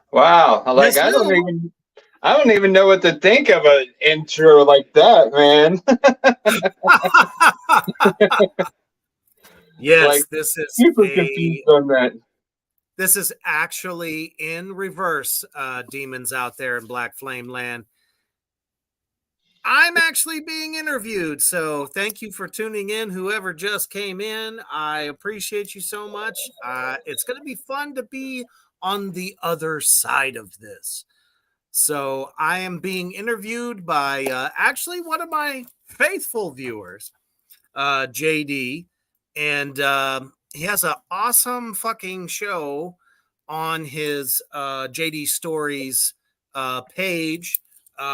Wow, Yes, I don't even know what to think of an intro like that, man. yes, Like super confused on that. this is actually in reverse, demons out there in Black Flame Land. I'm actually being interviewed, so thank you for tuning in. Whoever just came in, I appreciate you so much. It's going to be fun to be on the other side of this. So I am being interviewed by actually one of my faithful viewers, JD, and he has an awesome fucking show on his JD Stories page,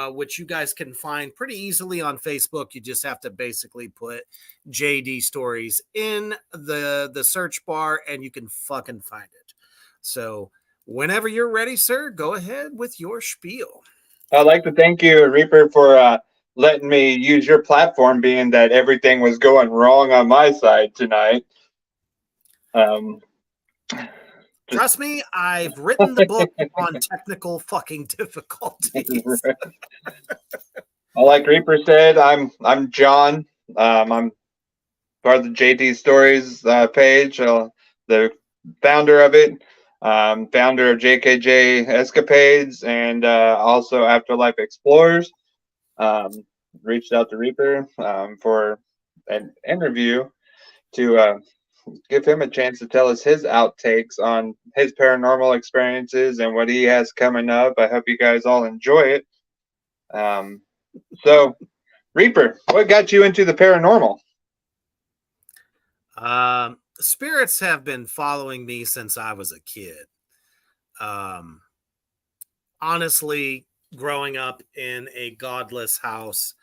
which you guys can find pretty easily on Facebook. You just have to basically put JD Stories in the search bar, and you can fucking find it. So whenever you're ready, sir, go ahead with your spiel. I'd like to thank you, Reaper, for letting me use your platform, being that everything was going wrong on my side tonight. Trust me, I've written the book on technical fucking difficulties. Like Reaper said, I'm John. I'm part of the JD Stories page, the founder of it, founder of JKJ Escapades, and also Afterlife Explorers. Reached out to Reaper for an interview to give him a chance to tell us his outtakes on his paranormal experiences and what he has coming up. I hope you guys all enjoy it. So, Reaper, what got you into the paranormal? Spirits have been following me since I was a kid. Honestly, growing up in a godless house,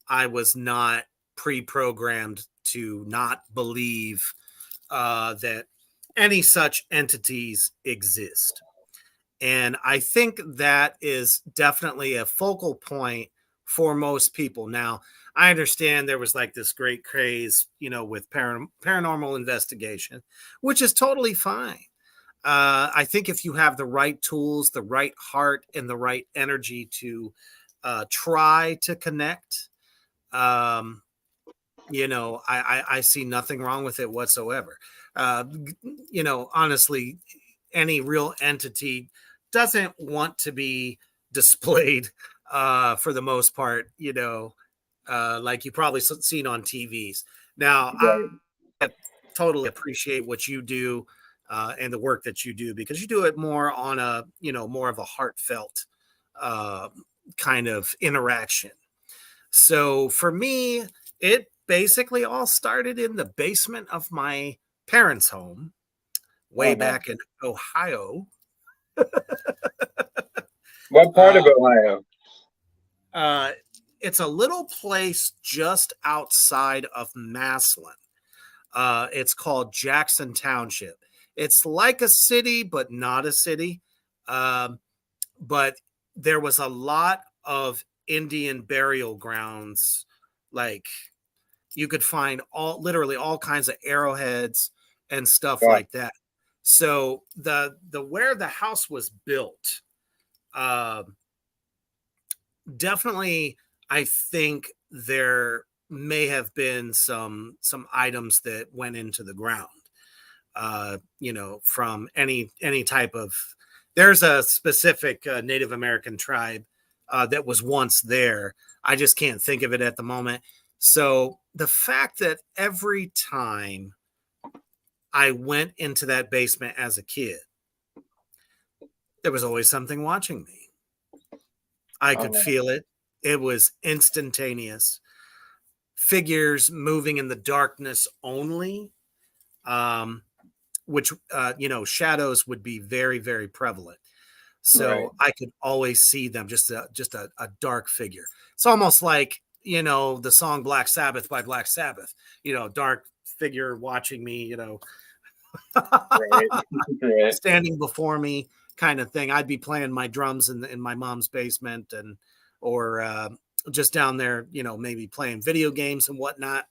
I was not pre-programmed to not believe that any such entities exist. And I think that is definitely a focal point for most people. Now, I understand there was like this great craze, with paranormal investigation, which is totally fine. I think if you have the right tools, the right heart, and the right energy to try to connect, I see nothing wrong with it whatsoever. Honestly, any real entity doesn't want to be displayed for the most part, like you probably seen on TVs. Now, I totally appreciate what you do and the work that you do, because you do it more on a, more of a heartfelt kind of interaction. So for me, it basically all started in the basement of my parents' home way back in Ohio. What part of Ohio? It's a little place just outside of Massillon. It's called Jackson Township. It's like a city, but not a city. But there was a lot of Indian burial grounds. Like, you could find literally all kinds of arrowheads and stuff like that. So the where the house was built, definitely, I think there may have been some items that went into the ground. From any type of. There's a specific Native American tribe that was once there. I just can't think of it at the moment. So the fact that every time I went into that basement as a kid, There was always something watching me. I Oh, could no. feel it. It was instantaneous. Figures moving in the darkness only, um, which, shadows would be very, very prevalent. Right. So I could always see them, just a dark figure. It's almost like, the song Black Sabbath by Black Sabbath, dark figure watching me, Right. Right. standing before me kind of thing. I'd be playing my drums in my mom's basement or just down there, maybe playing video games and whatnot.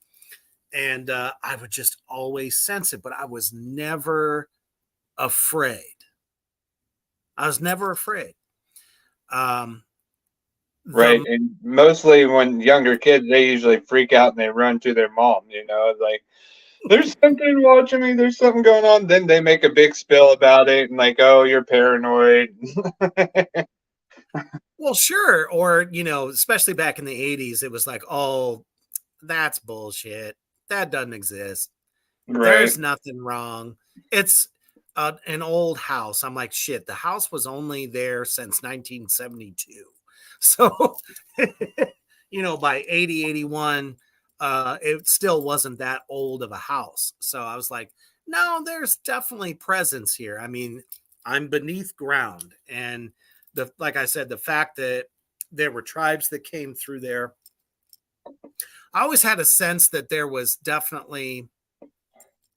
And I would just always sense it, but I was never afraid. I was never afraid. Um, Right. the And mostly when younger kids, they usually freak out and they run to their mom, like, there's something watching me, there's something going on. Then they make a big spill about it and like, oh, you're paranoid. Well, sure. Or, especially back in the 80s, it was like, oh, that's bullshit. That doesn't exist. Right. There's nothing wrong. It's an old house. I'm like, shit, the house was only there since 1972. So, by 80, 81, it still wasn't that old of a house. So I was like, no, there's definitely presence here. I mean, I'm beneath ground. And like I said, the fact that there were tribes that came through there, I always had a sense that there was definitely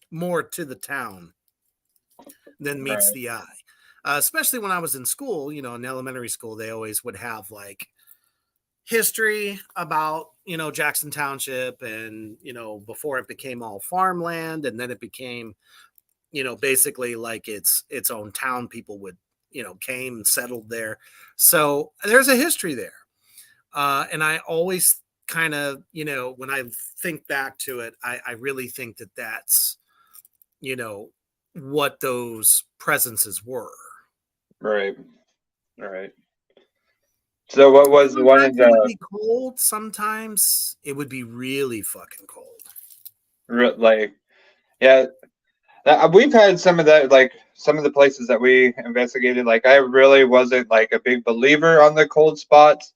more to the town than meets Right. the eye. Especially when I was in school, in elementary school, they always would have like history about, Jackson Township and, before it became all farmland and then it became, basically like its own town. People would, came and settled there. So there's a history there. And I always kind of, when I think back to it, I really think that that's, you know, what those presences were. Right. Right. So what was the one in Sometimes it would the be cold. Sometimes it would be really fucking cold. like, yeah, we've had some of that, like some of the places that we investigated. Like, I really wasn't like a big believer on the cold spots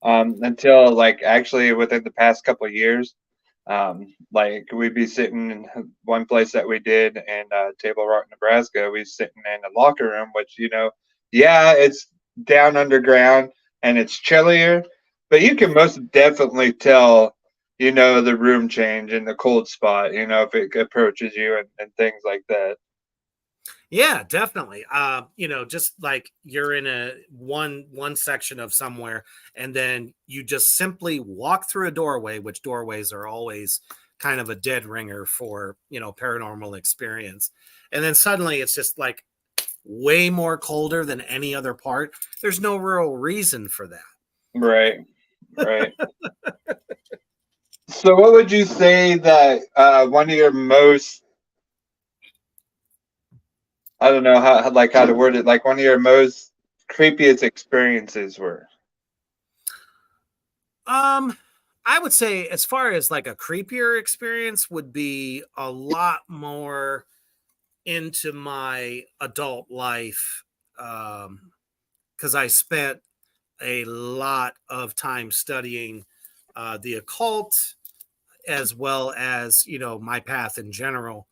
until like actually within the past couple of years. Like we'd be sitting in one place that we did in Table Rock, Nebraska. We sitting in a locker room, which yeah, it's down underground and it's chillier, but you can most definitely tell, the room change in the cold spot. If it approaches you and things like that. Yeah, definitely. Just like you're in a one section of somewhere, and then you just simply walk through a doorway, which doorways are always kind of a dead ringer for, paranormal experience. And then suddenly it's just like way more colder than any other part. There's no real reason for that. Right. Right. So, what would you say that one of your most, I don't know how to word it, like one of your most creepiest experiences were? Um, I would say as far as like a creepier experience would be a lot more into my adult life. Because I spent a lot of time studying the occult as well as, my path in general.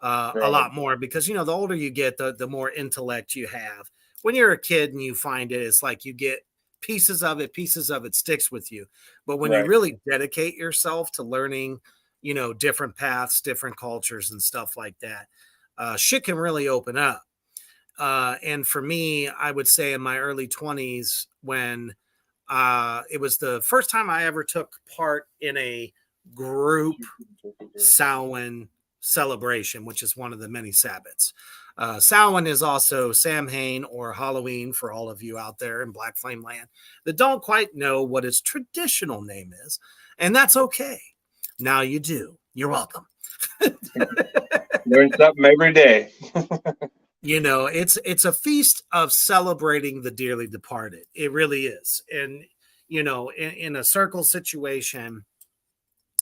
A Right. lot more because, the older you get, the more intellect you have. When you're a kid and you find it, it's like you get pieces of it sticks with you. But when you Right. really dedicate yourself to learning, different paths, different cultures and stuff like that, shit can really open up. And for me, I would say in my early 20s, when it was the first time I ever took part in a group Samhain celebration, which is one of the many Sabbats. Samhain is also Samhain or Halloween for all of you out there in Black Flame Land that don't quite know what its traditional name is. And that's okay. Now you do. You're welcome. Learn something every day. It's a feast of celebrating the dearly departed. It really is. And in a circle situation,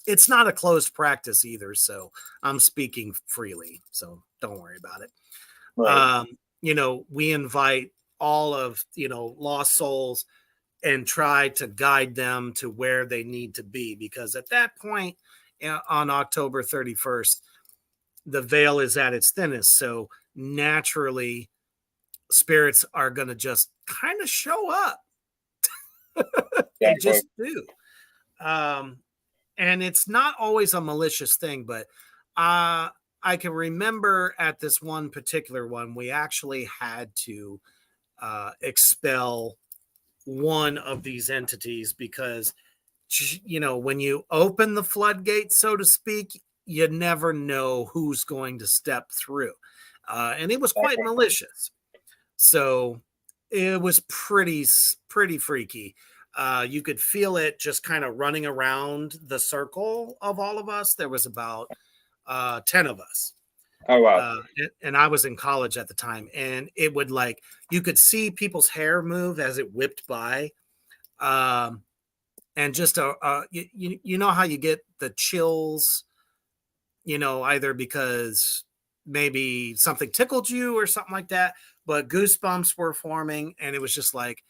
it's not a closed practice either, so I'm speaking freely, so don't worry about it. Right. We invite all of, lost souls and try to guide them to where they need to be. Because at that point, on October 31st, the veil is at its thinnest. So naturally, spirits are going to just kind of show up. They just do. And it's not always a malicious thing, but I can remember at this one particular one, we actually had to expel one of these entities because, when you open the floodgates, so to speak, you never know who's going to step through. And it was quite malicious. So it was pretty freaky. You could feel it just kind of running around the circle of all of us. There was about 10 of us. Oh, wow. And I was in college at the time, and it would you could see people's hair move as it whipped by. And just, you know how you get the chills, either because maybe something tickled you or something like that, but goosebumps were forming, and it was just like,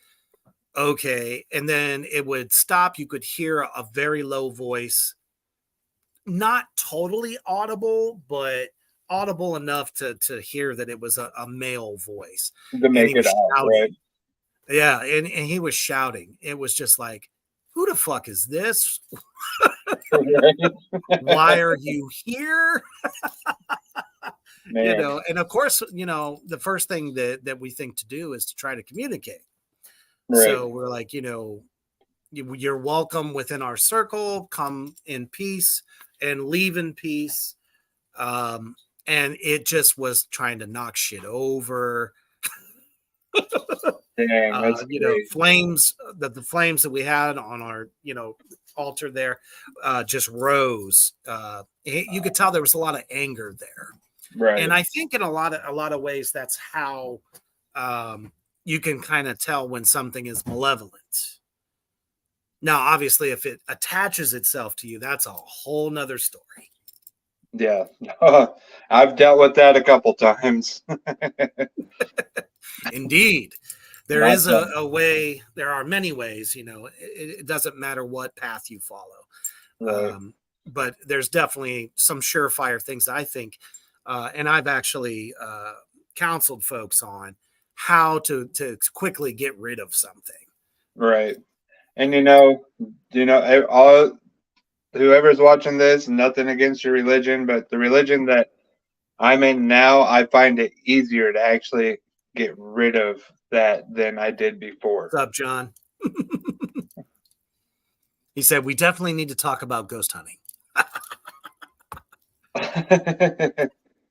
okay. And then it would stop. You could hear a very low voice, not totally audible, but audible enough to hear that it was a male voice. To make it out, right? Yeah, and he was shouting. It was just like, who the fuck is this? Why are you here? And of course, the first thing that we think to do is to try to communicate. Right. So we're like, you're welcome within our circle, come in peace and leave in peace. And it just was trying to knock shit over. Dang, flames, the flames that we had on our, altar there, just rose. You could tell there was a lot of anger there. Right. And I think in a lot of ways, that's how you can kind of tell when something is malevolent. Now, obviously, if it attaches itself to you, that's a whole nother story. Yeah. I've dealt with that a couple times. Indeed. There is a way. There are many ways, it doesn't matter what path you follow. Right. But there's definitely some surefire things I think, and I've actually counseled folks on how to quickly get rid of something. Right. And all whoever's watching this, nothing against your religion, but the religion that I'm in now, I find it easier to actually get rid of that than I did before. What's up, John? He said, we definitely need to talk about ghost hunting.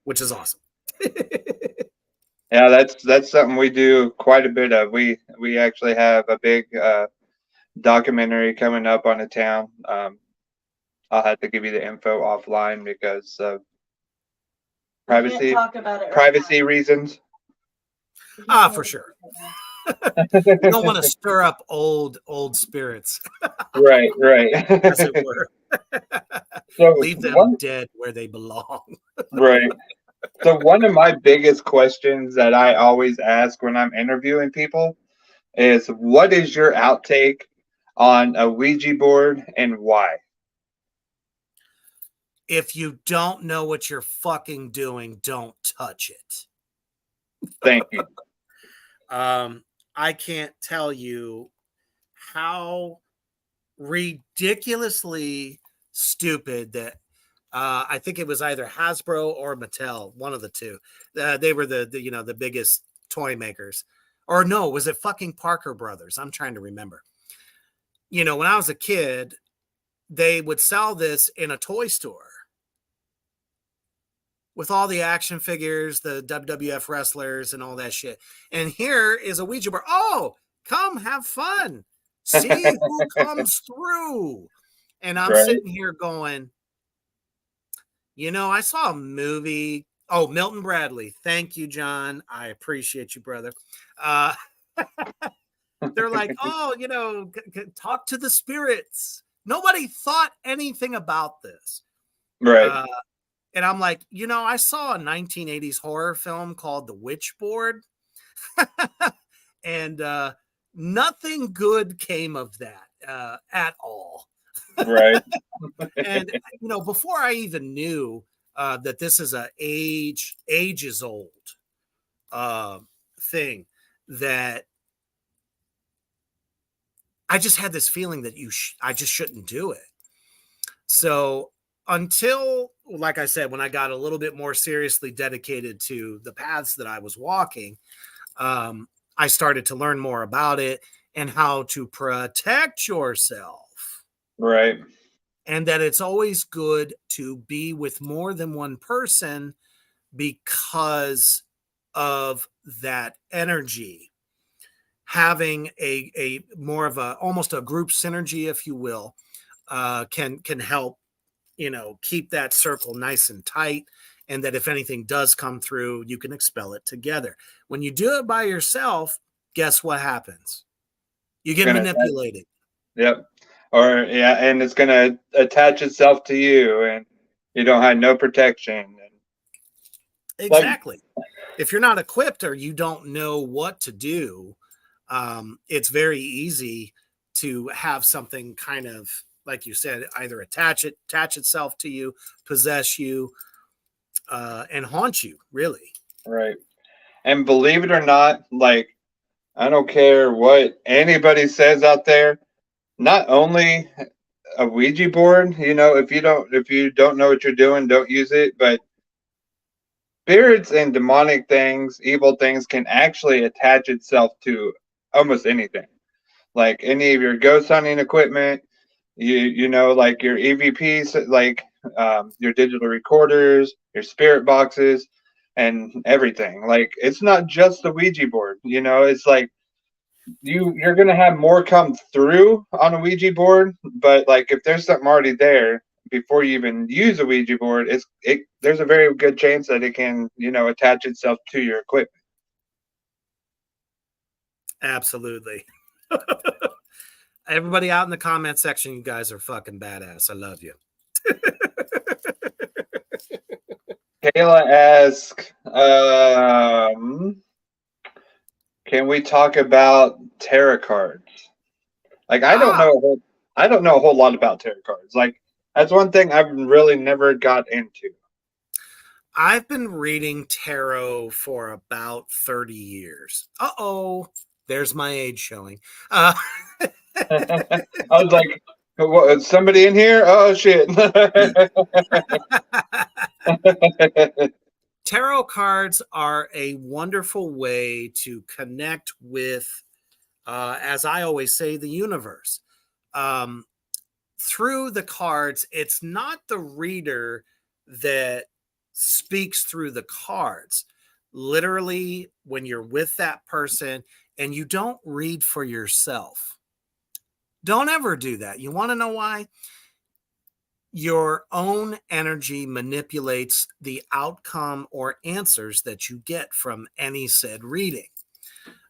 Which is awesome. Yeah, that's something we do quite a bit of. We actually have a big documentary coming up on a town. I'll have to give you the info offline because of privacy reasons. For sure. You don't want to stir up old spirits. Right. As it were. So leave them dead where they belong. Right. So one of my biggest questions that I always ask when I'm interviewing people is, what is your outtake on a Ouija board and why? If you don't know what you're fucking doing, don't touch it. Thank you. I can't tell you how ridiculously stupid that I think it was either Hasbro or Mattel, one of the two. They were the biggest toy makers. Or no, was it fucking Parker Brothers? I'm trying to remember. When I was a kid, they would sell this in a toy store with all the action figures, the WWF wrestlers, and all that shit. And here is a Ouija board. Oh, come have fun. See who comes through. And I'm sitting here going, I saw a movie. Oh, Milton Bradley. Thank you, John. I appreciate you, brother. They're like, oh, talk to the spirits. Nobody thought anything about this. Right. And I'm like, I saw a 1980s horror film called The Witchboard. and nothing good came of that at all. Right. And before I even knew that this is a ages old thing, that I just had this feeling that I just shouldn't do it. So until, like I said, when I got a little bit more seriously dedicated to the paths that I was walking, I started to learn more about it and how to protect yourself. Right. And that it's always good to be with more than one person because of that energy. Having a more of a almost a group synergy, if you will, can help keep that circle nice and tight, and that if anything does come through, you can expel it together. When you do it by yourself, guess what happens? You get manipulated. Yep. Or yeah, and it's gonna attach itself to you, and you don't have no protection. Exactly. If you're not equipped or you don't know what to do, it's very easy to have something kind of, like you said, either attach itself to you, possess you, and haunt you, really. Right. And believe it or not, like, I don't care what anybody says out there, not only a Ouija board, if you don't know what you're doing, don't use it, but spirits and demonic things, evil things can actually attach itself to almost anything. Like any of your ghost hunting equipment, like your EVPs, like your digital recorders, your spirit boxes, and everything. Like it's not just the Ouija board. It's like you're gonna have more come through on a Ouija board, but like if there's something already there before you even use a Ouija board, there's a very good chance that it can attach itself to your equipment. Absolutely. Everybody out in the comment section, you guys are fucking badass. I love you. Kayla asks, can we talk about tarot cards? Like I don't know a whole lot about tarot cards. Like that's one thing I've really never got into. I've been reading tarot for about 30 years. Uh-oh, there's my age showing. I was like, what, somebody in here? Oh, shit. Tarot cards are a wonderful way to connect with, as I always say, the universe. Through the cards, it's not the reader that speaks through the cards. Literally, when you're with that person and you don't read for yourself, don't ever do that. You want to know why? Your own energy manipulates the outcome or answers that you get from any said reading.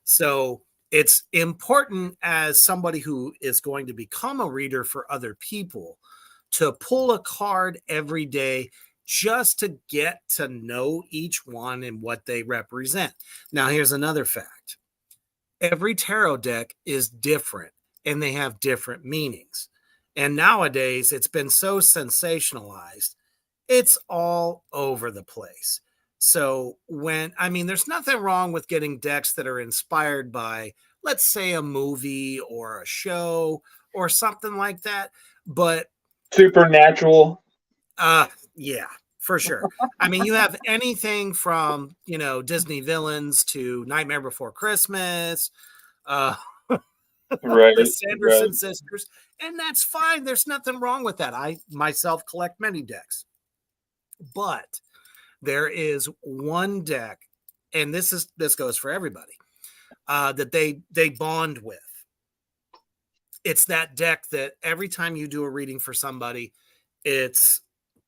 So it's important, as somebody who is going to become a reader for other people, to pull a card every day just to get to know each one and what they represent. Now, here's another fact. Every tarot deck is different and they have different meanings. And nowadays, it's been so sensationalized, it's all over the place. So there's nothing wrong with getting decks that are inspired by, let's say, a movie or a show or something like that. But Supernatural. Yeah, for sure. You have anything from, Disney villains to Nightmare Before Christmas, Right. the Sanderson sisters, and that's fine. There's nothing wrong with that. I myself collect many decks. But there is one deck, and this goes for everybody, that they bond with. It's that deck that every time you do a reading for somebody, it's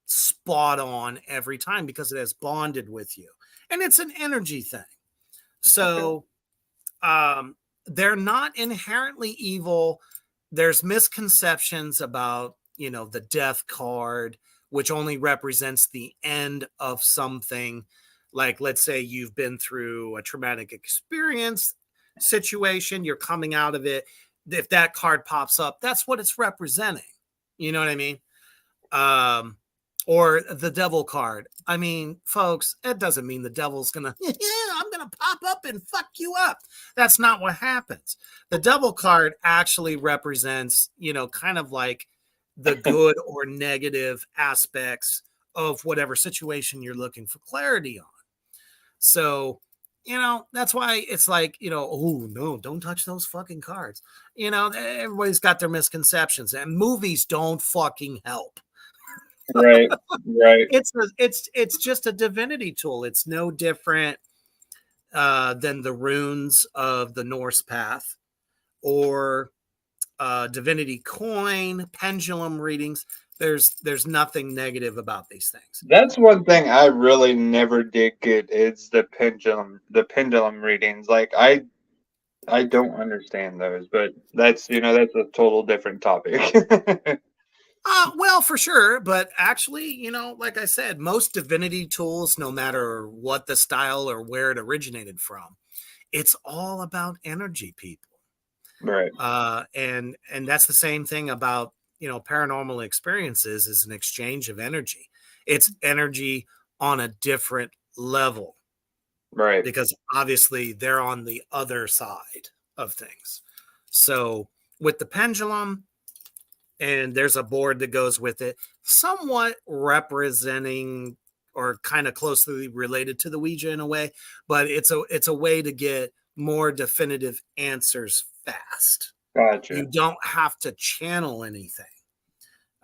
spot on every time because it has bonded with you. And it's an energy thing. So they're not inherently evil. There's misconceptions about, the death card, which only represents the end of something. Like, let's say you've been through a traumatic experience. situation, you're coming out of it. If that card pops up, that's what it's representing. You know what I mean? Or the devil card. I mean, folks, it doesn't mean the devil's gonna, yeah, I'm gonna pop up and fuck you up. That's not what happens. The devil card actually represents, kind of like the good or negative aspects of whatever situation you're looking for clarity on. So, that's why it's like, oh no, don't touch those fucking cards. Everybody's got their misconceptions, and movies don't fucking help. Right. It's just a divinity tool. It's no different than the runes of the Norse path or divinity coin, pendulum readings. There's nothing negative about these things. That's one thing I really never did get is the pendulum readings. Like I don't understand those, but that's that's a total different topic. Well, for sure. But actually, like I said, most divinity tools, no matter what the style or where it originated from, it's all about energy, people. Right. And that's the same thing about, paranormal experiences is an exchange of energy. It's energy on a different level. Right. Because obviously they're on the other side of things. So with the pendulum, and there's a board that goes with it, somewhat representing or kind of closely related to the Ouija in a way, but it's a way to get more definitive answers fast. Gotcha. You don't have to channel anything.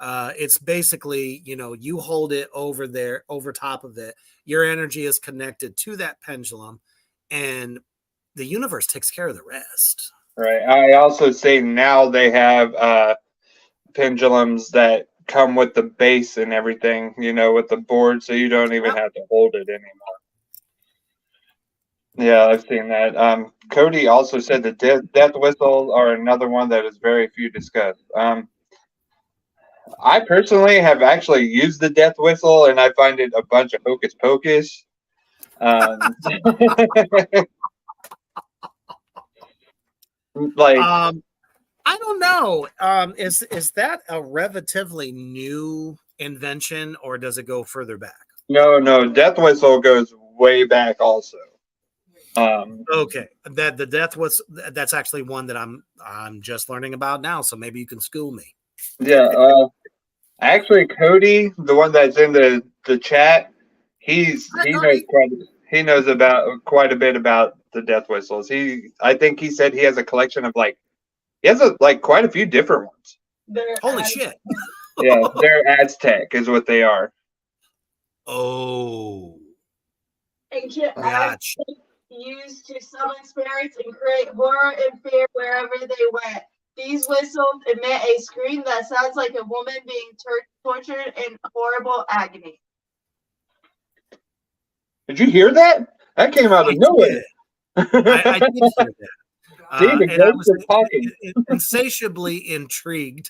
It's basically, you hold it over there, over top of it. Your energy is connected to that pendulum, and the universe takes care of the rest. Right. I also say now they have pendulums that come with the base and everything, with the board, so you don't even have to hold it anymore. Yeah, I've seen that. Cody also said the death whistles are another one that is very few discussed. I personally have actually used the death whistle, and I find it a bunch of hocus pocus. I don't know. Is that a relatively new invention, or does it go further back? No, death whistle goes way back also. Okay, that the death was that's actually one that I'm just learning about now, so maybe you can school me. Yeah, actually, Cody, the one that's in the chat, he knows about quite a bit about the death whistles. I think he said he has a collection of quite a few different ones. Holy shit! Yeah, they're Aztec is what they are. Oh, gotcha. Used to summon spirits and create horror and fear wherever they went. These whistles emit a scream that sounds like a woman being tortured in horrible agony. Did you hear that? That came out of nowhere. I did hear that. See, the ghosts are talking. Insatiably intrigued.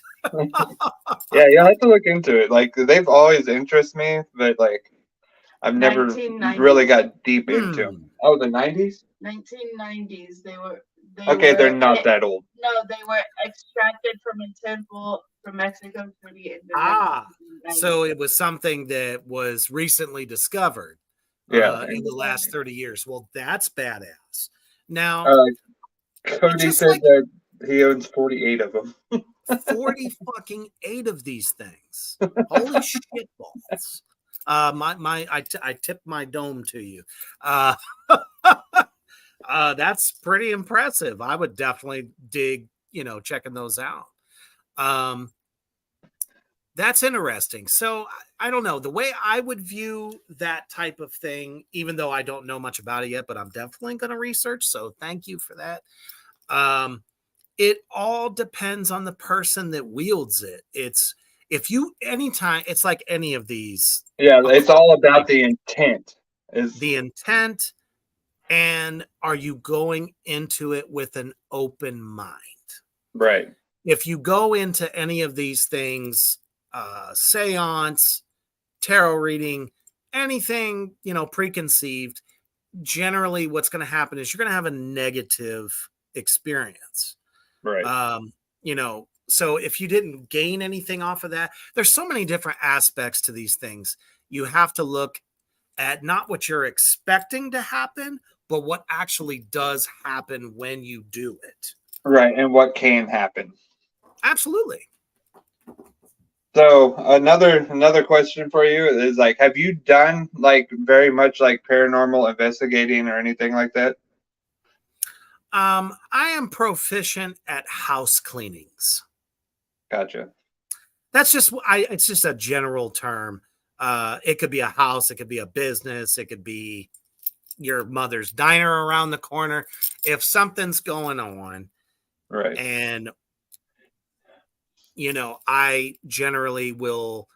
Yeah, you'll have to look into it. Like, they've always interested me, but I've never really got deep into them. Oh, the 90s? 1990s. They're not that old. No, they were extracted from a temple from Mexico City. So it was something that was recently discovered. In the last 30 years. Well, that's badass. Now, Cody said that he owns 48 of them. 40 fucking 8 of these things. Holy shit balls. I tip my dome to you. That's pretty impressive. I would definitely dig, checking those out. That's interesting. So I don't know the way I would view that type of thing, even though I don't know much about it yet, but I'm definitely going to research. So thank you for that. It all depends on the person that wields it. It's like any of these. Yeah, it's all about the intent. The intent, and are you going into it with an open mind? Right. If you go into any of these things, seance, tarot reading, anything, preconceived, generally what's going to happen is you're going to have a negative experience. Right. You know, so if you didn't gain anything off of that, there's so many different aspects to these things. You have to look at not what you're expecting to happen, but what actually does happen when you do it. Right. And what can happen. Absolutely. So another question for you is like, have you done like very much like paranormal investigating or anything like that? I am proficient at house cleanings. Gotcha. That's just it's just a general term. It could be a house, it could be a business, it could be your mother's diner around the corner. If something's going on, Right. and you know, I generally will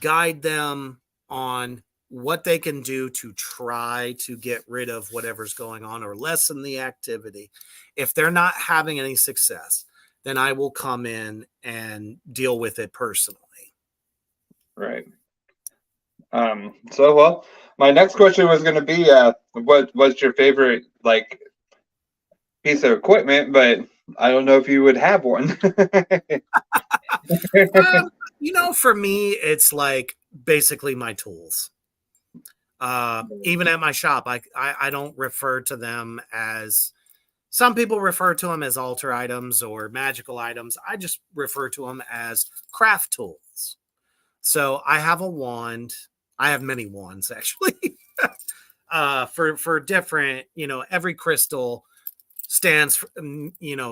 guide them on what they can do to try to get rid of whatever's going on or lessen the activity. If they're not having any success, then I will come in and deal with it personally. Right. So well, my next question was going to be, what was your favorite like piece of equipment? But I don't know if you would have one. You know, for me, it's like basically my tools. Even at my shop, I don't refer to them as, some people refer to them as altar items or magical items. I just refer to them as craft tools. So I have a wand. I have many wands actually. For different, you know, every crystal stands for,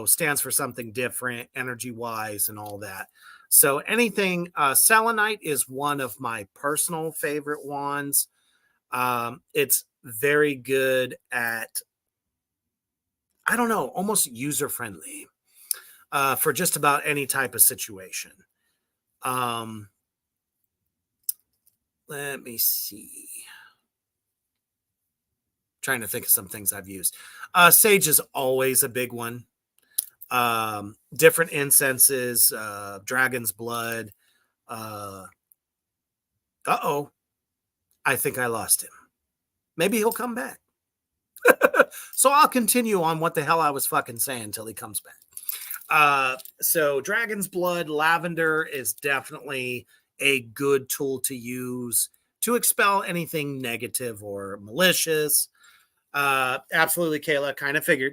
stands for something different energy wise and all that. So anything, selenite is one of my personal favorite wands. It's very good at, I don't know, almost user friendly for just about any type of situation. Let me see. Trying to think of some things I've used. Sage is always a big one. Different incenses, dragon's blood. I think I lost him. Maybe he'll come back. So I'll continue on what the hell I was fucking saying until he comes back. So dragon's blood, lavender is definitely a good tool to use to expel anything negative or malicious. Absolutely, Kayla, kind of figured.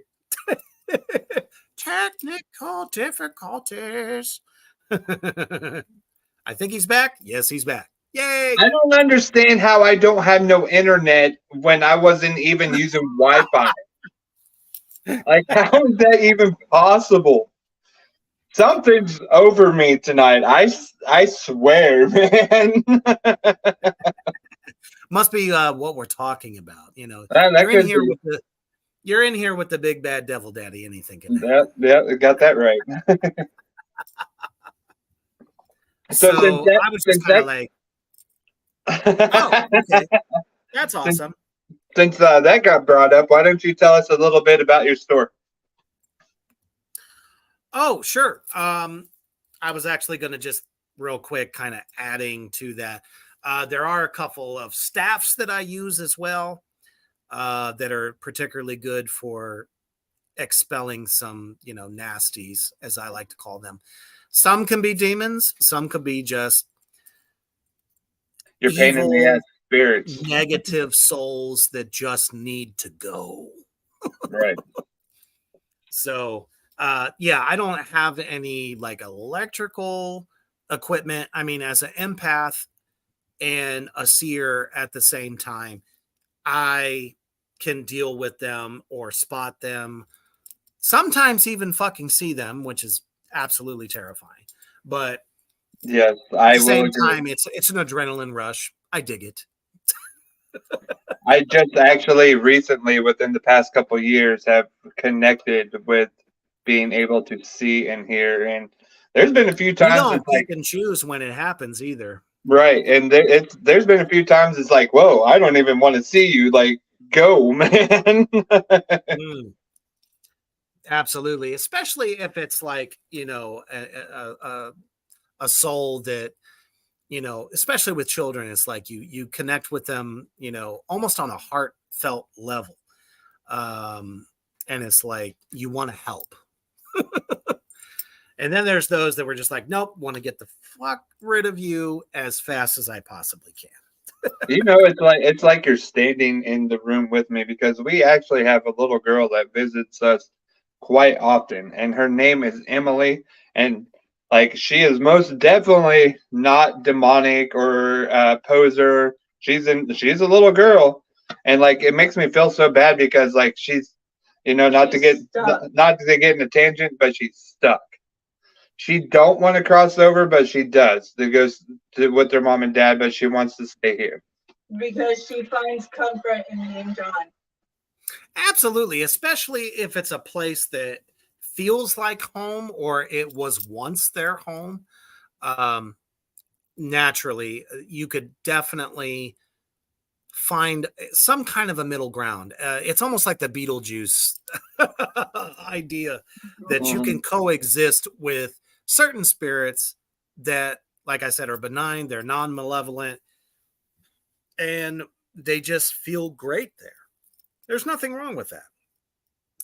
Technical difficulties. I think he's back. Yes, he's back. Yay! I don't understand how I don't have no internet when I wasn't even using Wi-Fi. Like, how is that even possible? Something's over me tonight. I swear, man. Must be what we're talking about. You know, That you're in could here be. with the you're in here with the big bad devil daddy. Anything can happen. Yeah, got that right. So since that, I was just kind of like, oh, okay, that's awesome. Since that got brought up, why don't you tell us a little bit about your store? Oh, sure. I was actually going to just real quick kind of adding to that. There are a couple of staffs that I use as well that are particularly good for expelling some, you know, nasties, as I like to call them. Some can be demons. Some could be just Your pain in the ass spirits. negative souls that just need to go. Right. So, yeah, I don't have any like electrical equipment. I mean, as an empath and a seer at the same time, I can deal with them or spot them. Sometimes even fucking see them, which is absolutely terrifying. But yes, at the same time, it's an adrenaline rush. I dig it. I just actually recently, within the past couple of years, have connected with being able to see and hear. And there's been a few You times don't it's pick like, and choose when it happens either. right, and there's been a few times it's like, whoa, I don't even want to see you. Like, go, man. Absolutely, especially if it's like, you know, a soul that, you know, especially with children, it's like you connect with them, you know, almost on a heartfelt level. and it's like you want to help. And then there's those that were just like, nope, want to get the fuck rid of you as fast as I possibly can. It's like you're standing in the room with me, because we actually have a little girl that visits us quite often, and her name is Emily, and like she is most definitely not demonic or poser. She's a little girl, and like it makes me feel so bad because like she's not to get in a tangent, but she's stuck. She don't want to cross over, but she does. That goes with their mom and dad, but she wants to stay here because she finds comfort in me and John. Absolutely, especially if it's a place that feels like home or it was once their home. Naturally, you could definitely find some kind of a middle ground. It's almost like the Beetlejuice idea that you can coexist with certain spirits that, like I said, are benign, they're non-malevolent, and they just feel great there. There's nothing wrong with that.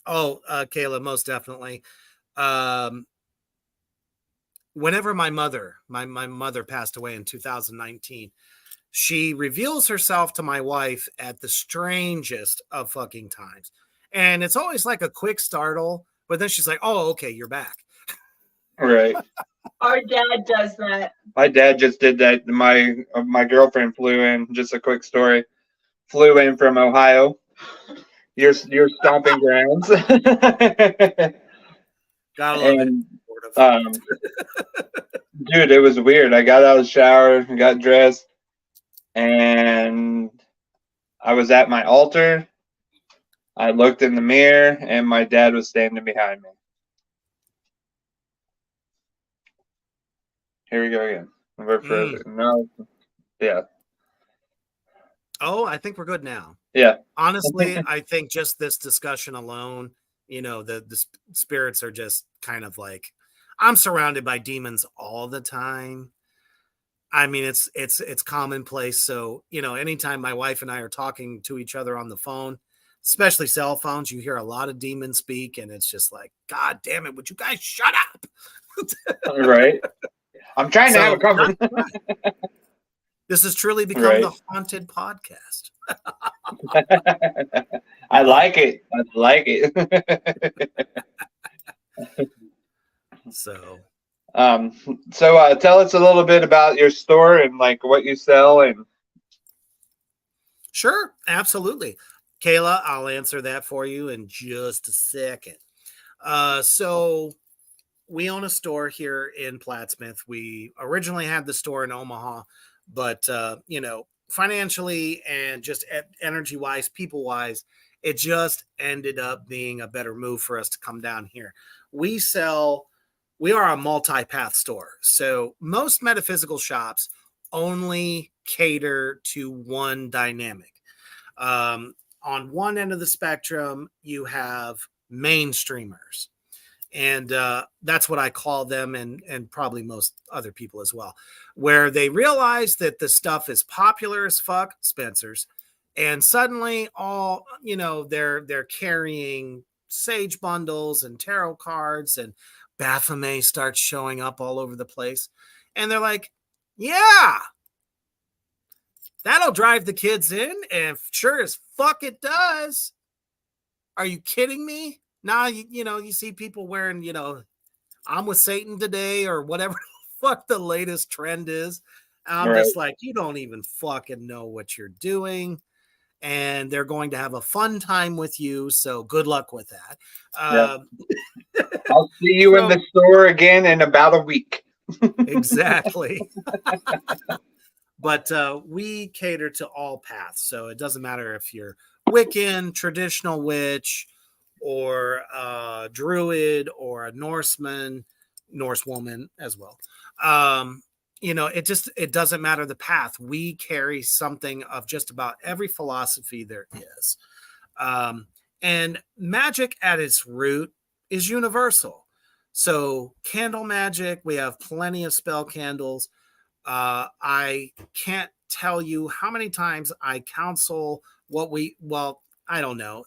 Oh, Kayla, most definitely. Whenever my mother passed away in 2019, she reveals herself to my wife at the strangest of fucking times. And it's always like a quick startle, but then she's like, oh, okay, you're back. Right. Our dad does that. My dad just did that. My girlfriend flew in. Just a quick story. Flew in from Ohio. Your stomping grounds. Gotta love and, it. Dude, it was weird. I got out of the shower, got dressed, and I was at my altar. I looked in the mirror, and my dad was standing behind me. Here we go again. We're further. No. Yeah. Oh, I think we're good now. Yeah. Honestly, I think just this discussion alone, the spirits are just kind of like, I'm surrounded by demons all the time. I mean, it's commonplace. So, anytime my wife and I are talking to each other on the phone, especially cell phones, you hear a lot of demons speak, and it's just like, God damn it, would you guys shut up? Right. I'm trying to have a conversation. This has truly become the haunted podcast. I like it. So tell us a little bit about your store and like what you sell. And sure, absolutely. Kayla, I'll answer that for you in just a second. So we own a store here in Plattsmouth. We originally had the store in Omaha, but financially and just energy wise, people wise, it just ended up being a better move for us to come down here. We are a multi-path store. So most metaphysical shops only cater to one dynamic. On one end of the spectrum, you have mainstreamers. And that's what I call them, and probably most other people as well, where they realize that the stuff is popular as fuck, Spencer's, and suddenly all, they're carrying sage bundles and tarot cards, and Baphomet starts showing up all over the place. And they're like, yeah, that'll drive the kids in, and sure as fuck it does. Are you kidding me? Now, you see people wearing, I'm with Satan today or whatever the fuck the latest trend is. I'm just like, you don't even fucking know what you're doing. And they're going to have a fun time with you. So good luck with that. I'll see you in the store again in about a week. Exactly. But we cater to all paths. So it doesn't matter if you're Wiccan, traditional witch, or a druid, or a Norse woman as well. It doesn't matter the path. We carry something of just about every philosophy there is. And magic at its root is universal. So candle magic, we have plenty of spell candles. I can't tell you how many times I counsel I don't know.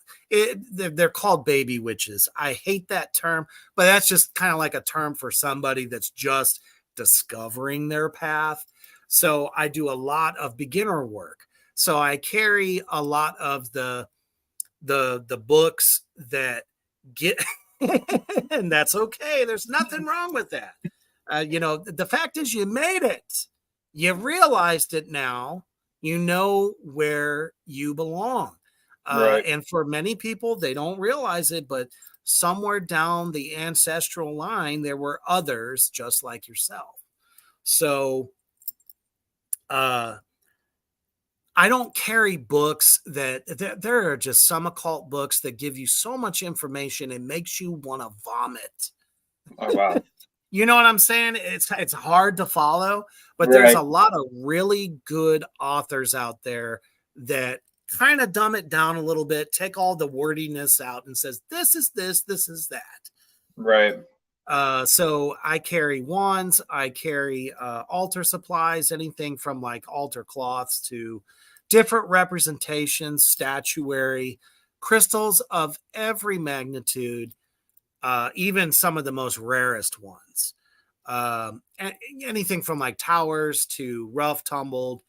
They're called baby witches. I hate that term, but that's just kind of like a term for somebody that's just discovering their path. So I do a lot of beginner work. So I carry a lot of the books that get and that's okay. There's nothing wrong with that. The fact is you made it. You realized it now. You know where you belong. Right. And for many people, they don't realize it, but somewhere down the ancestral line, there were others just like yourself. So I don't carry books there are just some occult books that give you so much information, it makes you want to vomit. Oh, wow. You know what I'm saying? It's hard to follow, but there's a lot of really good authors out there that kind of dumb it down a little bit, take all the wordiness out and says, this is this is that. Right. So I carry wands, I carry altar supplies, anything from like altar cloths to different representations, statuary, crystals of every magnitude, even some of the most rarest ones. Anything from like towers to rough tumbled,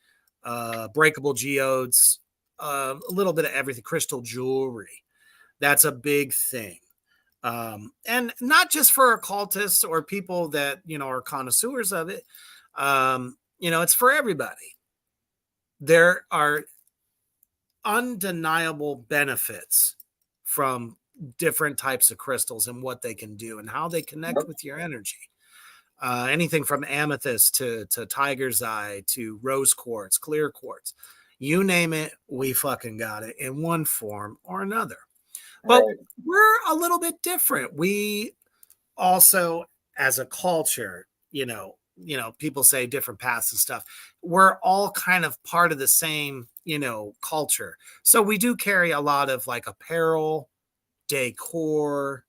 breakable geodes, a little bit of everything, crystal jewelry. That's a big thing. And not just for occultists or people that, are connoisseurs of it. It's for everybody. There are undeniable benefits from different types of crystals and what they can do and how they connect with your energy. Anything from amethyst to tiger's eye to rose quartz, clear quartz, you name it, we fucking got it in one form or another. But we're a little bit different. We also, as a culture, people say different paths and stuff. We're all kind of part of the same, culture. So we do carry a lot of like apparel, decor.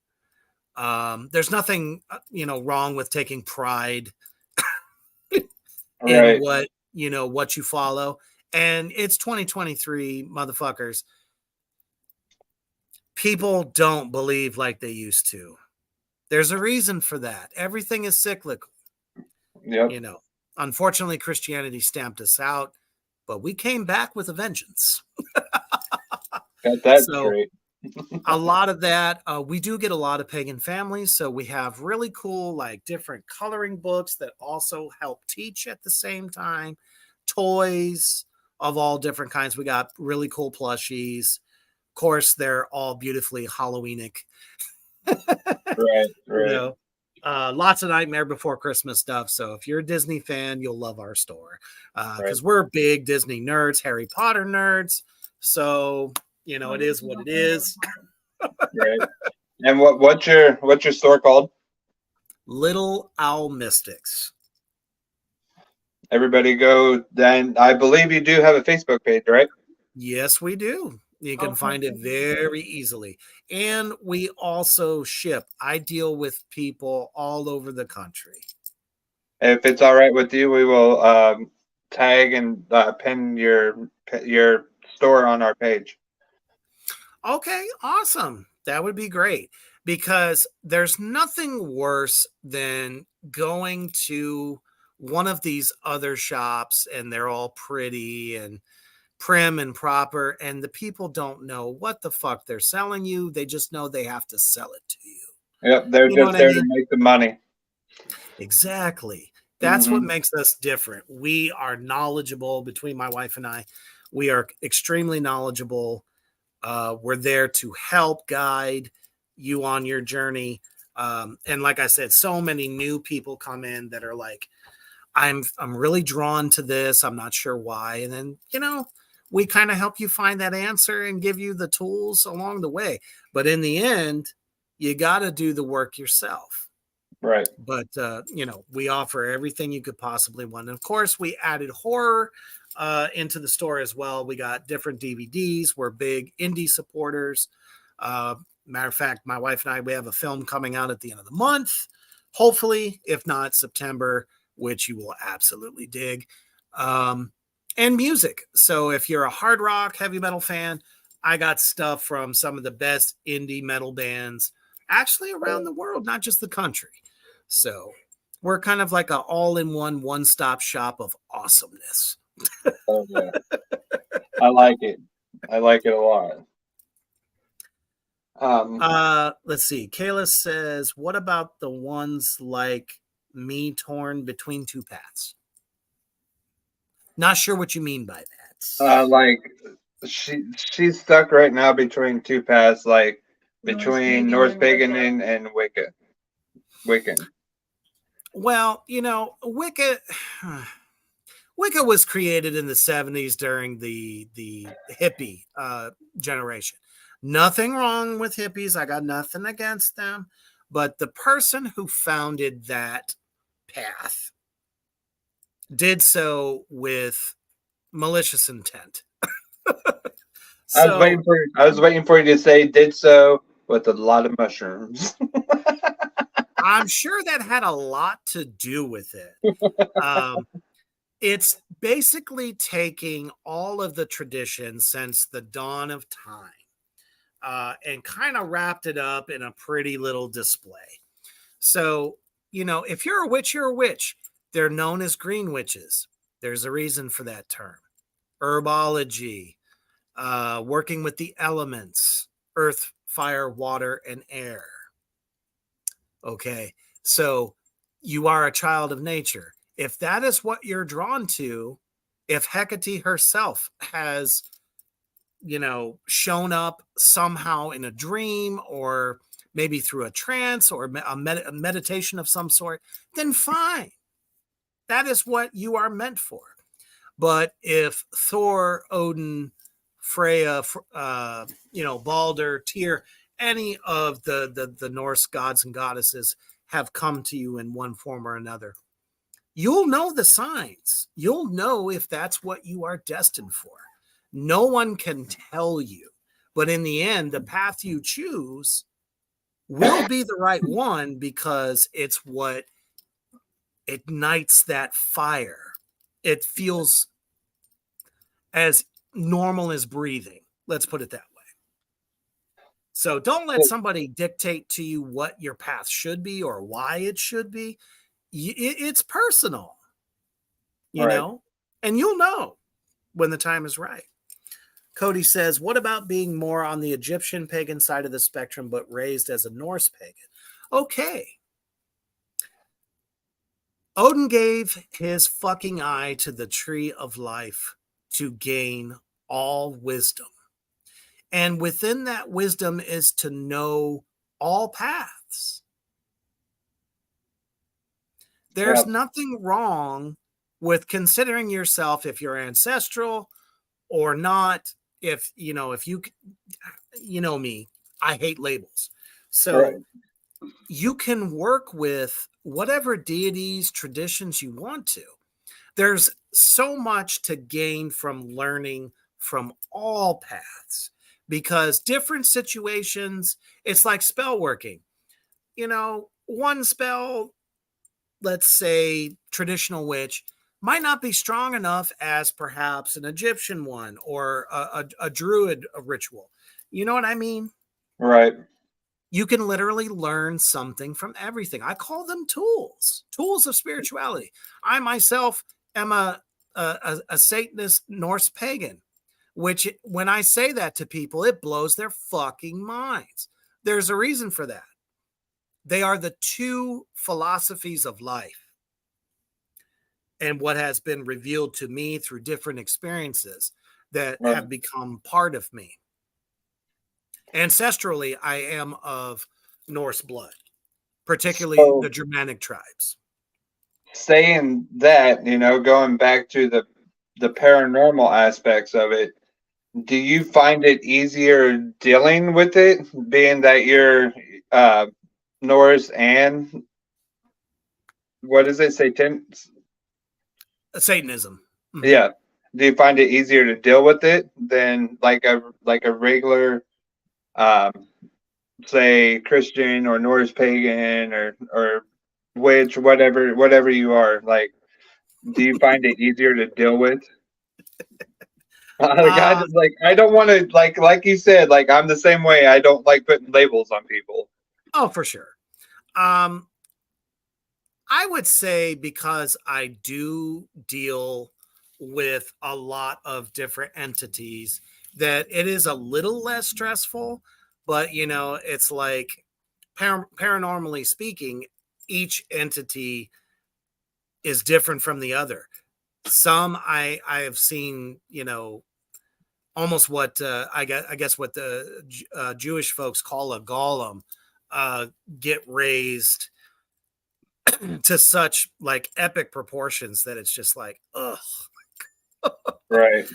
There's nothing, wrong with taking pride in what you follow. And it's 2023, motherfuckers. People don't believe like they used to. There's a reason for that. Everything is cyclical. Yep. Unfortunately, Christianity stamped us out, but we came back with a vengeance. That's great. A lot of that, we do get a lot of pagan families. So we have really cool, like different coloring books that also help teach at the same time. Toys of all different kinds. We got really cool plushies. Of course, they're all beautifully Halloweenic. Right. Lots of Nightmare Before Christmas stuff. So if you're a Disney fan, you'll love our store because we're big Disney nerds, Harry Potter nerds. So it is what it is. Right. And what's your store called? Little Owl Mystics. Everybody go. Then I believe you do have a Facebook page, right? Yes, we do. You can find it very easily. And we also ship. I deal with people all over the country. If it's all right with you, we will tag and pin your store on our page. Okay, awesome. That would be great because there's nothing worse than going to one of these other shops and they're all pretty and prim and proper, and the people don't know what the fuck they're selling you. They just know they have to sell it to you. Yep, they're just there to make the money. Exactly. That's what makes us different. We are knowledgeable. Between my wife and I, we are extremely knowledgeable. We're there to help guide you on your journey. And like I said, so many new people come in that are like, I'm really drawn to this. I'm not sure why. And then, we kind of help you find that answer and give you the tools along the way. But in the end, you got to do the work yourself. Right. But, we offer everything you could possibly want. And of course, we added horror into the store as well. We got different DVDs. We're big indie supporters. Matter of fact, my wife and I, we have a film coming out at the end of the month. Hopefully, if not September, which you will absolutely dig. And music. So if you're a hard rock, heavy metal fan, I got stuff from some of the best indie metal bands actually around the world, not just the country. So we're kind of like an all-in-one, one-stop shop of awesomeness. Oh, yeah. I like it. I like it a lot. Let's see. Kayla says, what about the ones like me torn between two paths? Not sure what you mean by that. Like she's stuck right now between two paths, like between Norse pagan and Wicca. Wiccan. Well, Wicca was created in the 70s during the hippie generation. Nothing wrong with hippies. I got nothing against them. But the person who founded that path did so with malicious intent. I was waiting for you to say did so with a lot of mushrooms. I'm sure that had a lot to do with it. It's basically taking all of the traditions since the dawn of time and kind of wrapped it up in a pretty little display. So, if you're a witch, you're a witch. They're known as green witches. There's a reason for that term. Herbology, working with the elements, earth, fire, water, and air. Okay, so you are a child of nature. If that is what you're drawn to, if Hecate herself has, shown up somehow in a dream or maybe through a trance or a meditation of some sort, then fine. That is what you are meant for. But if Thor, Odin, Freya, Balder, Tyr, any of the Norse gods and goddesses have come to you in one form or another, you'll know the signs. You'll know if that's what you are destined for. No one can tell you. But in the end, the path you choose will be the right one because it's what ignites that fire. It feels as normal as breathing. Let's put it that way. So don't let somebody dictate to you what your path should be or why it should be. It's personal, you know, and you'll know when the time is right. Cody says, what about being more on the Egyptian pagan side of the spectrum, but raised as a Norse pagan? Okay. Odin gave his fucking eye to the tree of life to gain all wisdom. And within that wisdom is to know all paths. There's nothing wrong with considering yourself if you're ancestral or not. If you know me, I hate labels. So you can work with whatever deities, traditions you want to. There's so much to gain from learning from all paths because different situations, it's like spell working. One spell, let's say traditional witch, might not be strong enough as perhaps an Egyptian one or a druid ritual. You know what I mean? Right. You can literally learn something from everything. I call them tools of spirituality. I myself am a Satanist Norse pagan, which when I say that to people, it blows their fucking minds. There's a reason for that. They are the two philosophies of life. And what has been revealed to me through different experiences that have become part of me. Ancestrally, I am of Norse blood, particularly the Germanic tribes. Saying that, going back to the paranormal aspects of it, do you find it easier dealing with it, being that you're Norse and what is it, Satanism? Mm-hmm. Yeah. Do you find it easier to deal with it than like a regular, say Christian or Norse pagan or witch, whatever you are? Like, do you find it easier to deal with? Like I just like I don't want to like you said, like I'm the same way. I don't like putting labels on people. Oh, for sure. Um, I would say because I do deal with a lot of different entities that it is a little less stressful, but you know, it's like paranormally speaking, each entity is different from the other. Some I have seen, you know, almost what I guess what the Jewish folks call a golem uh, get raised to such like epic proportions that it's just like, ugh. Right.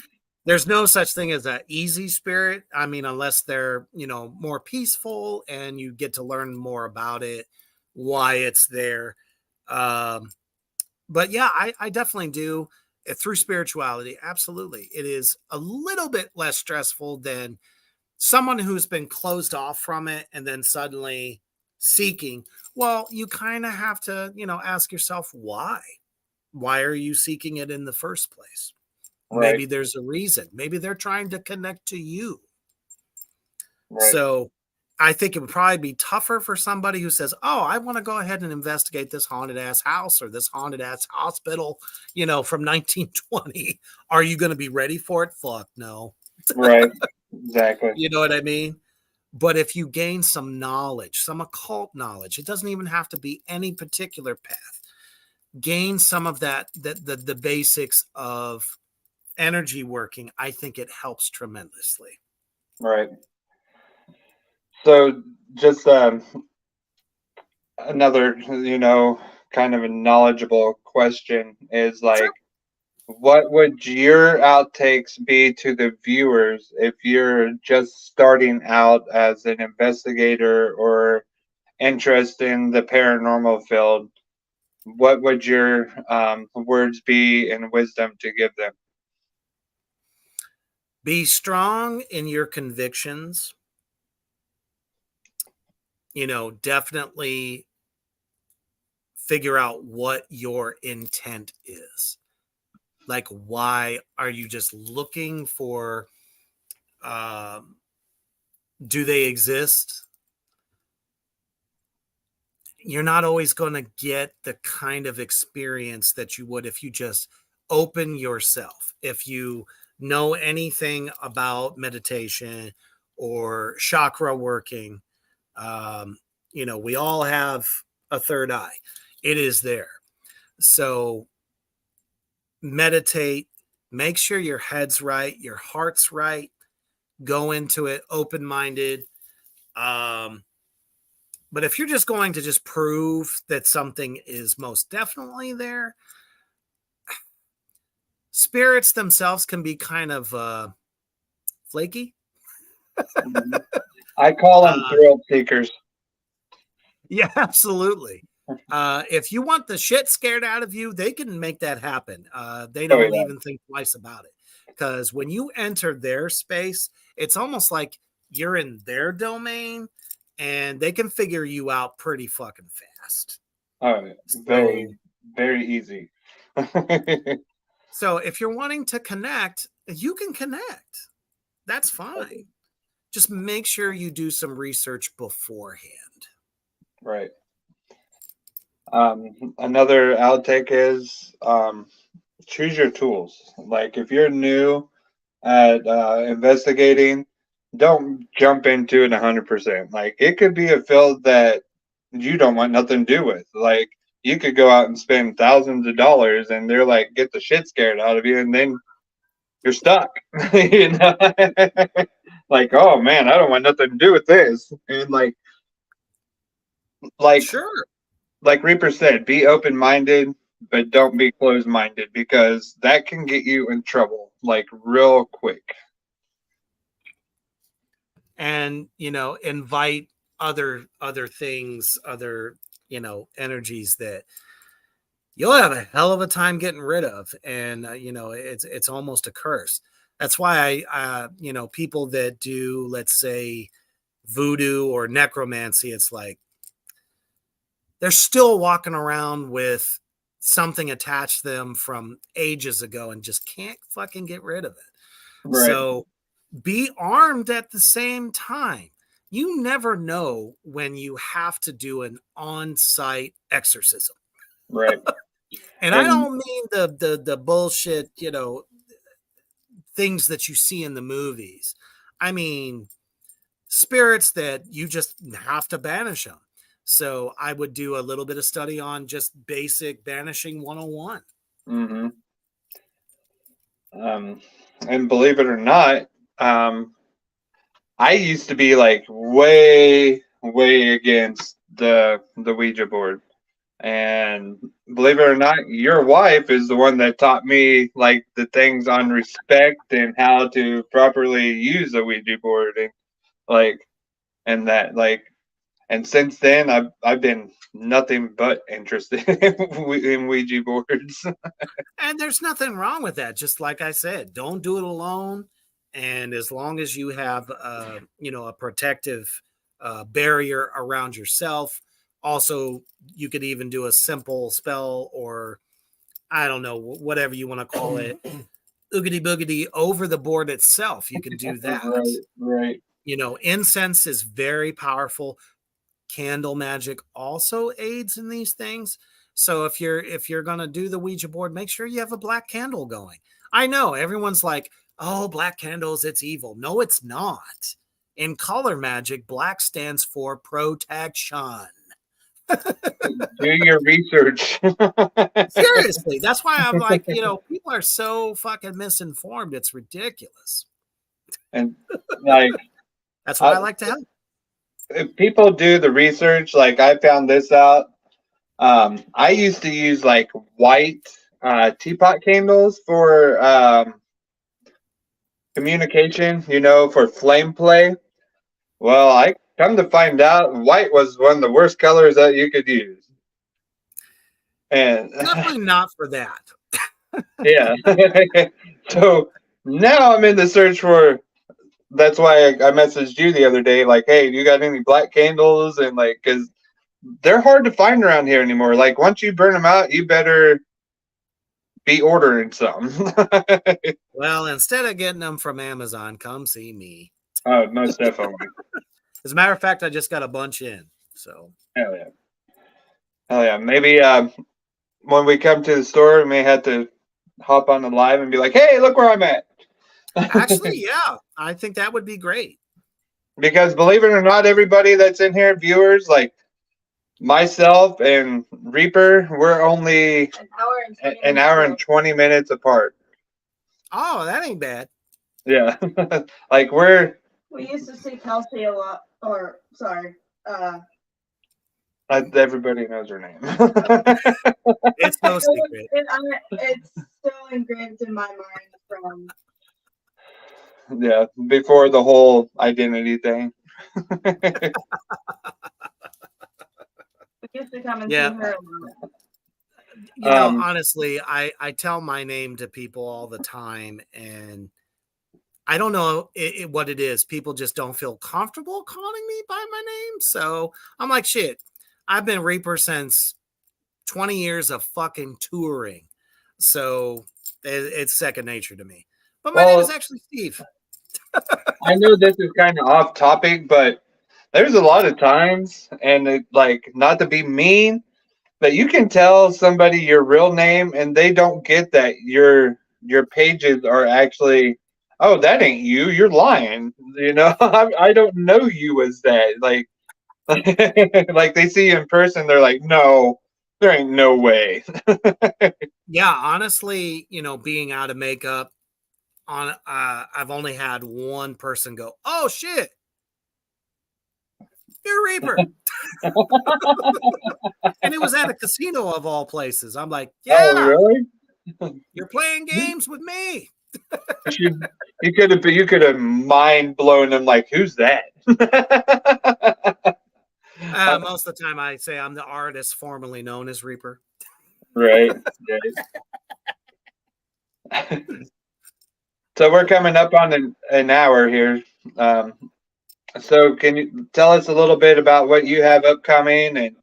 There's no such thing as an easy spirit. I mean, unless they're, you know, more peaceful and you get to learn more about it, why it's there. Um, but yeah, I definitely do through spirituality. Absolutely. It is a little bit less stressful than someone who's been closed off from it and then suddenly seeking. Well, you kind of have to, you know, ask yourself why are you seeking it in the first place? Right. Maybe there's a reason. Maybe they're trying to connect to you. Right. So I think it would probably be tougher for somebody who says, oh, I want to go ahead and investigate this haunted ass house or this haunted ass hospital, you know, from 1920. Are you going to be ready for it? Fuck no. Right. Exactly. You know what I mean? But if you gain some knowledge, some occult knowledge, it doesn't even have to be any particular path. Gain some of that, the basics of energy working. I think it helps tremendously. Right. So just another, kind of a knowledgeable question is like, what would your outtakes be to the viewers if you're just starting out as an investigator or interest in the paranormal field? What would your words be and wisdom to give them? Be strong in your convictions. You know, definitely figure out what your intent is. Like, why are you just looking for, do they exist? You're not always going to get the kind of experience that you would if you just open yourself. If you know anything about meditation or chakra working, you know, we all have a third eye. It is there. So meditate, make sure your head's right, your heart's right, go into it open minded. But if you're just going to just prove that something is most definitely there, spirits themselves can be kind of flaky. I call them thrill seekers. Yeah, absolutely. If you want the shit scared out of you, they can make that happen. They don't even think twice about it. Because when you enter their space, it's almost like you're in their domain and they can figure you out pretty fucking fast. Oh, very, very easy. So if you're wanting to connect, you can connect. That's fine. Just make sure you do some research beforehand. Right. Another outtake is choose your tools. Like if you're new at investigating, don't jump into it 100%. Like it could be a field that you don't want nothing to do with. Like you could go out and spend thousands of dollars and they're like, get the shit scared out of you. And then you're stuck, you know, like, oh man, I don't want nothing to do with this. And Sure. like Reaper said, be open minded, but don't be closed minded because that can get you in trouble like real quick. And, you know, invite other things, other, you know, energies that you'll have a hell of a time getting rid of. And, you know, it's almost a curse. That's why you know, people that do, let's say, voodoo or necromancy, it's like they're still walking around with something attached to them from ages ago and just can't fucking get rid of it. Right. So be armed at the same time. You never know when you have to do an on-site exorcism. Right. And I And don't mean the bullshit, things that you see in the movies. I mean spirits that you just have to banish them. So I would do a little bit of study on just basic banishing 101. mhm. And believe it or not, I used to be like way, way against the Ouija board. And believe it or not, your wife is the one that taught me like the things on respect and how to properly use a Ouija board and like and that like and since then I've been nothing but interested in Ouija boards. And there's nothing wrong with that. Just like I said, don't do it alone. And as long as you have, a protective barrier around yourself, also you could even do a simple spell, or I don't know, whatever you want to call it, oogity boogity over the board itself. You can do that. Right. Incense is very powerful. Candle magic also aids in these things. So if you're gonna do the Ouija board, make sure you have a black candle going. I know everyone's like, oh, black candles, it's evil. No, it's not. In color magic, black stands for protection. Do your research. Seriously, that's why I'm like, people are so fucking misinformed. It's ridiculous. And like That's why I like to help. if people do the research, like I found this out. I used to use like white teapot candles for communication, for flame play. Well, I come to find out white was one of the worst colors that you could use. And Definitely not for that. yeah. So now I'm in the search for that's why I messaged you the other day, like, hey, do you got any black candles? And like, because they're hard to find around here anymore. Like, once you burn them out, you better be ordering some. Well, instead of getting them from Amazon, come see me. Oh, most definitely. As a matter of fact, I just got a bunch in. So Hell yeah. Hell yeah. Maybe when we come to the store, we may have to hop on the live and be like, hey, look where I'm at. actually, yeah, I think that would be great. Because believe it or not, everybody that's in here, viewers, like myself and Reaper, we're only an hour and 20 minutes apart. Oh, that ain't bad. Yeah. Like We used to see Kelsey a lot, or sorry, everybody knows her name. It's no secret. it's still engraved in my mind from. Yeah, before the whole identity thing. We used to come and see her. Honestly, I tell my name to people all the time, and I don't know what it is. People just don't feel comfortable calling me by my name. So I'm like, shit, I've been Reaper since 20 years of fucking touring. So it's second nature to me. But my name is actually Steve. I know this is kind of off topic, but there's a lot of times, and it, like, not to be mean, but you can tell somebody your real name and they don't get that your pages are actually, oh, that ain't you, you're lying. I don't know you as that. Like like they see you in person, they're like, no, there ain't no way. Yeah, honestly, being out of makeup, I've only had one person go, oh shit, you're Reaper. And it was at a casino of all places. I'm like, yeah, Oh, really? you're playing games with me. You could have mind blown them, like, who's that? Most of the time I say I'm the artist formerly known as Reaper. Right. So we're coming up on an hour here. So can you tell us a little bit about what you have upcoming, and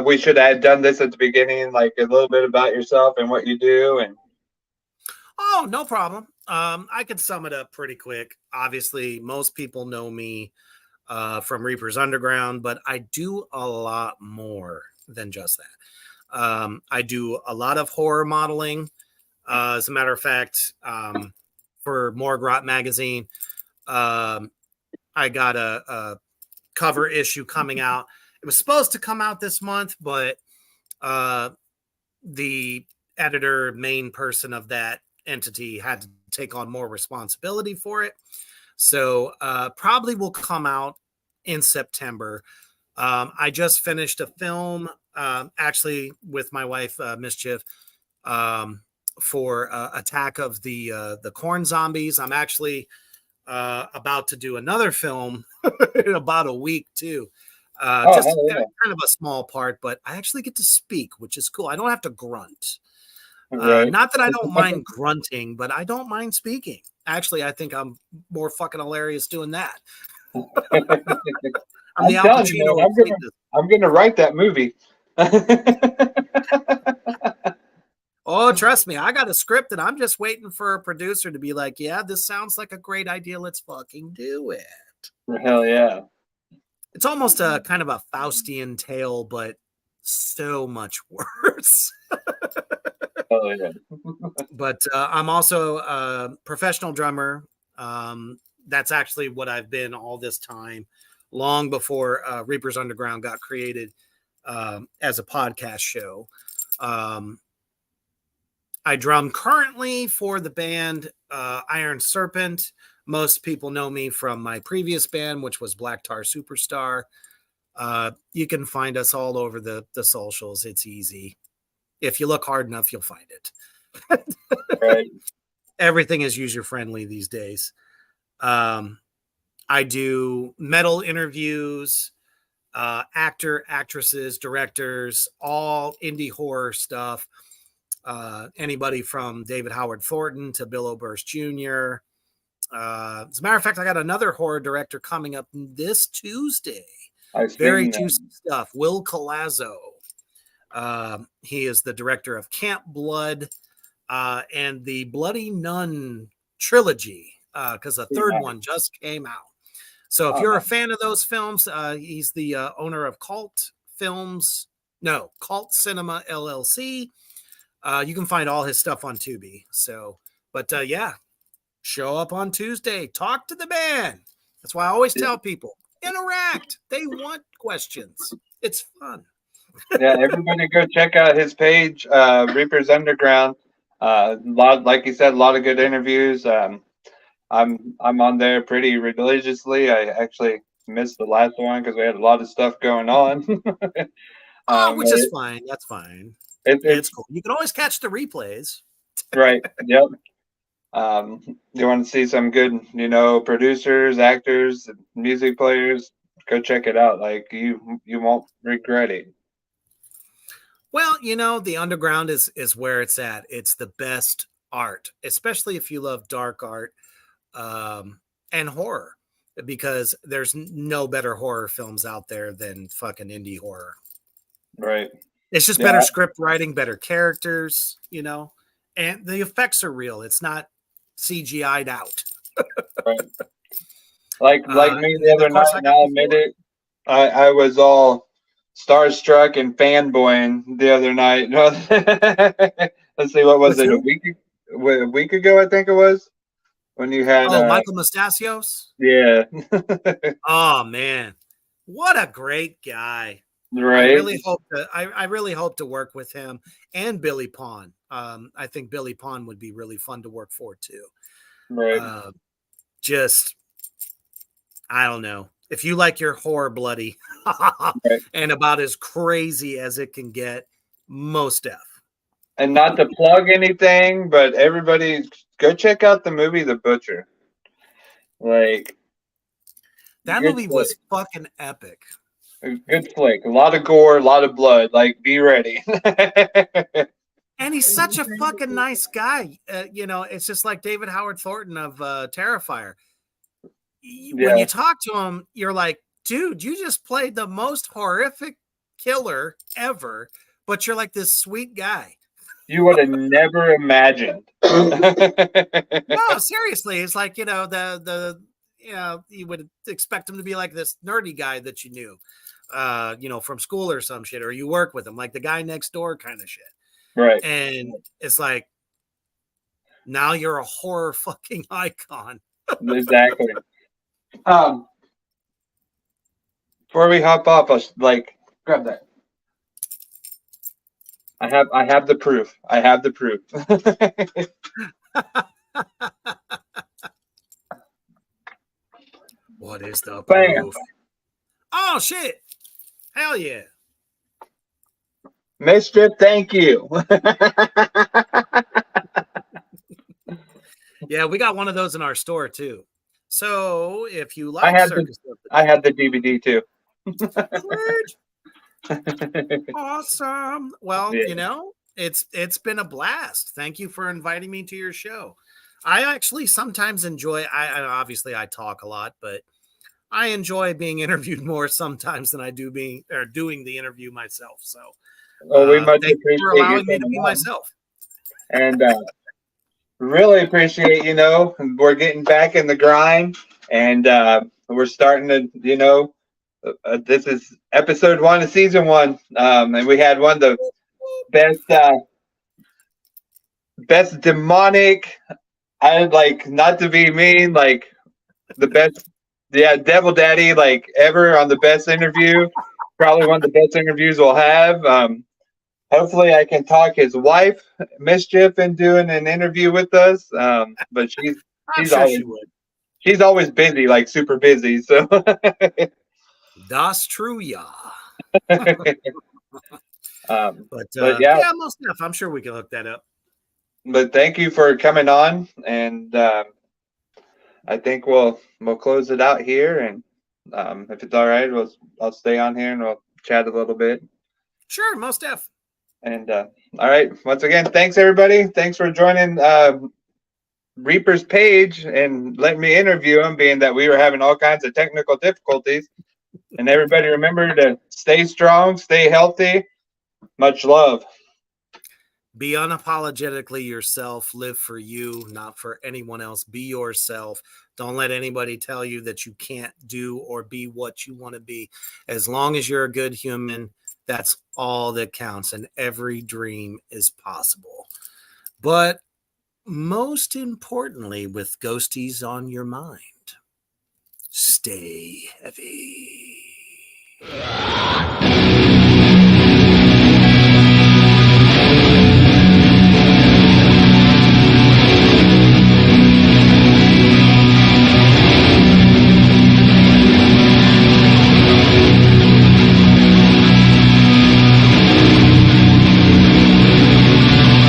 we should have done this at the beginning, like a little bit about yourself and what you do. And oh, no problem. I could sum it up pretty quick. Obviously, most people know me from Reaper's Underground, but I do a lot more than just that. I do a lot of horror modeling. As a matter of fact, for Morgrot magazine, I got a cover issue coming out. It was supposed to come out this month, but the editor, main person of that entity, had to take on more responsibility for it. So probably will come out in September. I just finished a film, actually with my wife, Mischief, for Attack of the Corn Zombies. I'm actually about to do another film in about a week too. Just kind of a small part, but I actually get to speak, which is cool. I don't have to grunt. Right. Not that I don't mind grunting, but I don't mind speaking. Actually, I think I'm more fucking hilarious doing that. I'm the Al telling you, Pacino. man, I'm gonna write that movie. Oh, trust me, I got a script and I'm just waiting for a producer to be like, yeah, this sounds like a great idea. Let's fucking do it. Hell yeah. It's almost a kind of a Faustian tale, but so much worse. Oh yeah. But I'm also a professional drummer. That's actually what I've been all this time, long before Reaper's Underground got created as a podcast show. I drum currently for the band Iron Serpent. Most people know me from my previous band, which was Black Tar Superstar. You can find us all over the socials. It's easy. If you look hard enough, you'll find it. Right. Everything is user-friendly these days. I do metal interviews, actresses, directors, all indie horror stuff. Anybody from David Howard Thornton to Bill Oberst Jr. As a matter of fact, I got another horror director coming up this Tuesday. Very juicy stuff. Will Colazzo. He is the director of Camp Blood and the Bloody Nun trilogy, because the third one just came out. So if you're a fan of those films, he's the owner of Cult Cinema LLC. You can find all his stuff on Tubi. So, but yeah, show up on Tuesday. Talk to the band. That's why I always tell people, interact. They want questions. It's fun. Yeah, everybody go check out his page, Reaper's Underground. Like you said, a lot of good interviews. I'm on there pretty religiously. I actually missed the last one because we had a lot of stuff going on. Which is fine. That's fine. It's cool. You can always catch the replays. Right. Yep. You want to see some good, producers, actors, music players? Go check it out. Like you won't regret it. Well, the underground is where it's at. It's the best art, especially if you love dark art and horror, because there's no better horror films out there than fucking indie horror. Right. It's just better script writing, better characters, and the effects are real. It's not CGI'd out. Right. Like me the other night, and I'll admit it, I was all starstruck and fanboying the other night. Let's see, what was it? A week ago, I think it was, when you had Michael Mastasios. Yeah. Oh man, what a great guy! Right. I really hope to work with him and Billy Pond. I think Billy Pond would be really fun to work for too. Right. I don't know. If you like your horror bloody and about as crazy as it can get, most def. And not to plug anything, but everybody go check out the movie The Butcher. Like, that movie was fucking epic. Good flick. A lot of gore, a lot of blood. Like, be ready. And he's such a fucking nice guy. It's just like David Howard Thornton of Terrifier. When you talk to him, you're like, dude, you just played the most horrific killer ever, but you're like this sweet guy. You would have never imagined. No, seriously, it's like, you would expect him to be like this nerdy guy that you knew, from school or some shit, or you work with him, like the guy next door kind of shit. Right. And it's like, now you're a horror fucking icon. Exactly. Before we hop off, I'll grab that. I have the proof. I have the proof. What is the Bam. proof? Oh shit! Hell yeah! Mischief, thank you. Yeah, we got one of those in our store too. So if you I like had Circus I had the DVD too. Awesome. Well, Yeah. it's been a blast. Thank you for inviting me to your show. I actually sometimes enjoy. Obviously I talk a lot, but I enjoy being interviewed more sometimes than I do doing the interview myself. So, Well, we much thank you for appreciate allowing you me to be coming on. myself. And really appreciate, we're getting back in the grind, and we're starting to, this is episode 1 of season 1, and we had one of the best demonic, I not to be mean, the best, devil daddy ever on the best interview. Probably one of the best interviews we'll have. Hopefully I can talk his wife, Mischief, in doing an interview with us. But she's sure always, she would. She's always busy, super busy. So Das true, yeah. but yeah, most stuff. I'm sure we can look that up. But thank you for coming on, and I think we'll close it out here. And if it's all right, I'll stay on here and we'll chat a little bit. Sure, most def. And all right, once again, thanks everybody. Thanks for joining Reaper's page and letting me interview him, being that we were having all kinds of technical difficulties. And everybody remember to stay strong, stay healthy. Much love. Be unapologetically yourself. Live for you, not for anyone else. Be yourself. Don't let anybody tell you that you can't do or be what you want to be. As long as you're a good human, that's all that counts, and every dream is possible. But most importantly, with ghosties on your mind, stay heavy.